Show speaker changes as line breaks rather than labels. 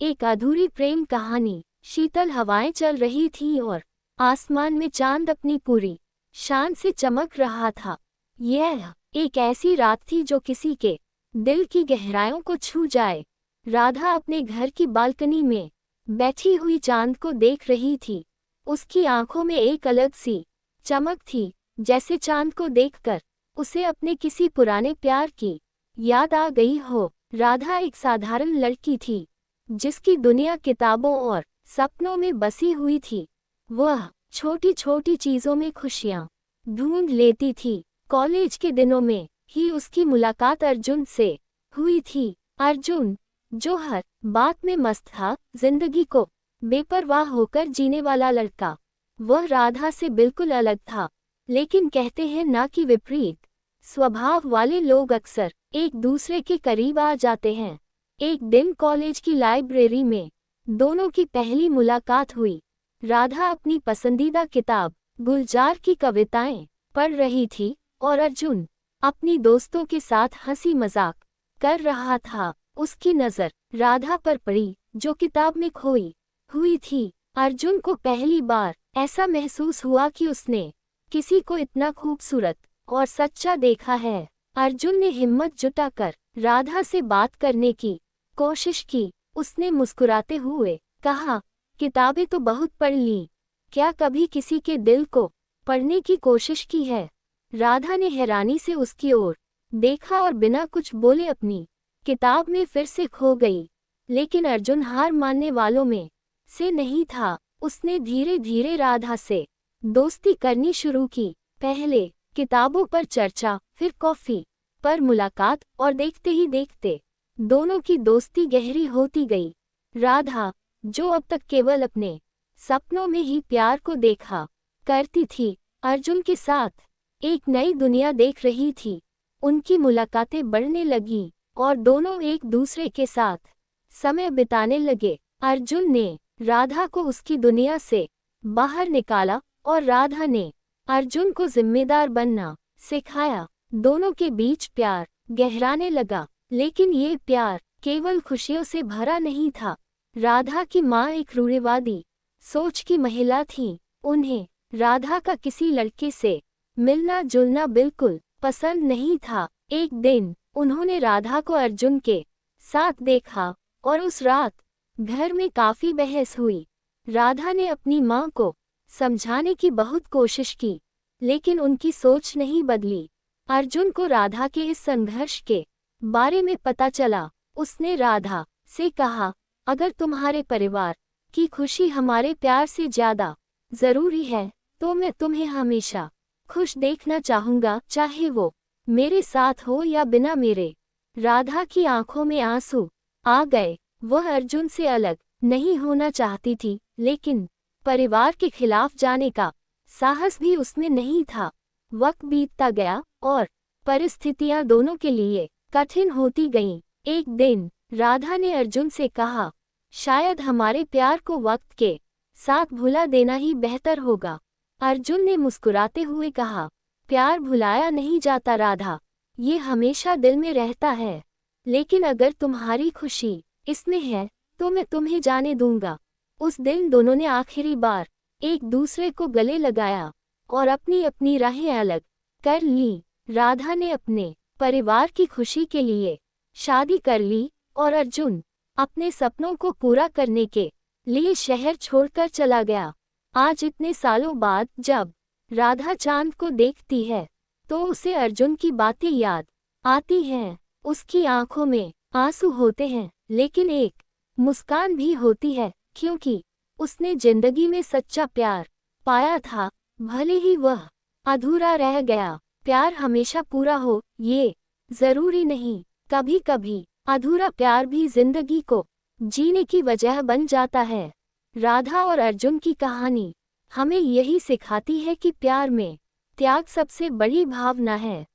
एक अधूरी प्रेम कहानी। शीतल हवाएं चल रही थीं और आसमान में चांद अपनी पूरी शान से चमक रहा था। यह एक ऐसी रात थी जो किसी के दिल की गहराइयों को छू जाए। राधा अपने घर की बालकनी में बैठी हुई चांद को देख रही थी। उसकी आंखों में एक अलग सी चमक थी, जैसे चांद को देखकर उसे अपने किसी पुराने प्यार की याद आ गई हो। राधा एक साधारण लड़की थी जिसकी दुनिया किताबों और सपनों में बसी हुई थी। वह छोटी छोटी चीजों में खुशियां ढूंढ लेती थी। कॉलेज के दिनों में ही उसकी मुलाकात अर्जुन से हुई थी। अर्जुन, जो हर बात में मस्त था, जिंदगी को बेपरवाह होकर जीने वाला लड़का। वह राधा से बिल्कुल अलग था, लेकिन कहते हैं ना कि विपरीत स्वभाव वाले लोग अक्सर एक दूसरे के करीब आ जाते हैं। एक दिन कॉलेज की लाइब्रेरी में दोनों की पहली मुलाकात हुई। राधा अपनी पसंदीदा किताब गुलजार की कविताएं पढ़ रही थी और अर्जुन अपनी दोस्तों के साथ हंसी मजाक कर रहा था। उसकी नज़र राधा पर पड़ी, जो किताब में खोई हुई थी। अर्जुन को पहली बार ऐसा महसूस हुआ कि उसने किसी को इतना खूबसूरत और सच्चा देखा है। अर्जुन ने हिम्मत जुटाकर राधा से बात करने की कोशिश की। उसने मुस्कुराते हुए कहा, किताबें तो बहुत पढ़ ली, क्या कभी किसी के दिल को पढ़ने की कोशिश की है? राधा ने हैरानी से उसकी ओर देखा और बिना कुछ बोले अपनी किताब में फिर से खो गई। लेकिन अर्जुन हार मानने वालों में से नहीं था। उसने धीरे धीरे राधा से दोस्ती करनी शुरू की। पहले किताबों पर चर्चा, फिर कॉफी पर मुलाकात, और देखते ही देखते दोनों की दोस्ती गहरी होती गई। राधा, जो अब तक केवल अपने सपनों में ही प्यार को देखा करती थी, अर्जुन के साथ एक नई दुनिया देख रही थी। उनकी मुलाकातें बढ़ने लगी और दोनों एक दूसरे के साथ समय बिताने लगे। अर्जुन ने राधा को उसकी दुनिया से बाहर निकाला और राधा ने अर्जुन को जिम्मेदार बनना सिखाया। दोनों के बीच प्यार गहराने लगा, लेकिन ये प्यार केवल खुशियों से भरा नहीं था। राधा की माँ एक रूढ़िवादी सोच की महिला थी। उन्हें राधा का किसी लड़के से मिलना जुलना बिल्कुल पसंद नहीं था। एक दिन उन्होंने राधा को अर्जुन के साथ देखा और उस रात घर में काफी बहस हुई। राधा ने अपनी माँ को समझाने की बहुत कोशिश की, लेकिन उनकी सोच नहीं बदली। अर्जुन को राधा के इस संघर्ष के बारे में पता चला। उसने राधा से कहा, अगर तुम्हारे परिवार की खुशी हमारे प्यार से ज्यादा जरूरी है, तो मैं तुम्हें हमेशा खुश देखना चाहूंगा, चाहे वो मेरे साथ हो या बिना मेरे। राधा की आंखों में आंसू आ गए। वह अर्जुन से अलग नहीं होना चाहती थी, लेकिन परिवार के खिलाफ जाने का साहस भी उसमें नहीं था। वक्त बीतता गया और परिस्थितियां दोनों के लिए कठिन होती गईं। एक दिन राधा ने अर्जुन से कहा, शायद हमारे प्यार को वक्त के साथ भुला देना ही बेहतर होगा। अर्जुन ने मुस्कुराते हुए कहा, प्यार भुलाया नहीं जाता राधा, ये हमेशा दिल में रहता है। लेकिन अगर तुम्हारी खुशी इसमें है, तो मैं तुम्हें जाने दूंगा। उस दिन दोनों ने आखिरी बार एक दूसरे को गले लगाया और अपनी अपनी राहें अलग कर ली। राधा ने अपने परिवार की खुशी के लिए शादी कर ली और अर्जुन अपने सपनों को पूरा करने के लिए शहर छोड़कर चला गया। आज इतने सालों बाद जब राधा चांद को देखती है, तो उसे अर्जुन की बातें याद आती हैं। उसकी आंखों में आंसू होते हैं, लेकिन एक मुस्कान भी होती है, क्योंकि उसने जिंदगी में सच्चा प्यार पाया था। भले ही वह अधूरा रह गया, प्यार हमेशा पूरा हो ये जरूरी नहीं। कभी कभी अधूरा प्यार भी जिंदगी को जीने की वजह बन जाता है। राधा और अर्जुन की कहानी हमें यही सिखाती है कि प्यार में त्याग सबसे बड़ी भावना है।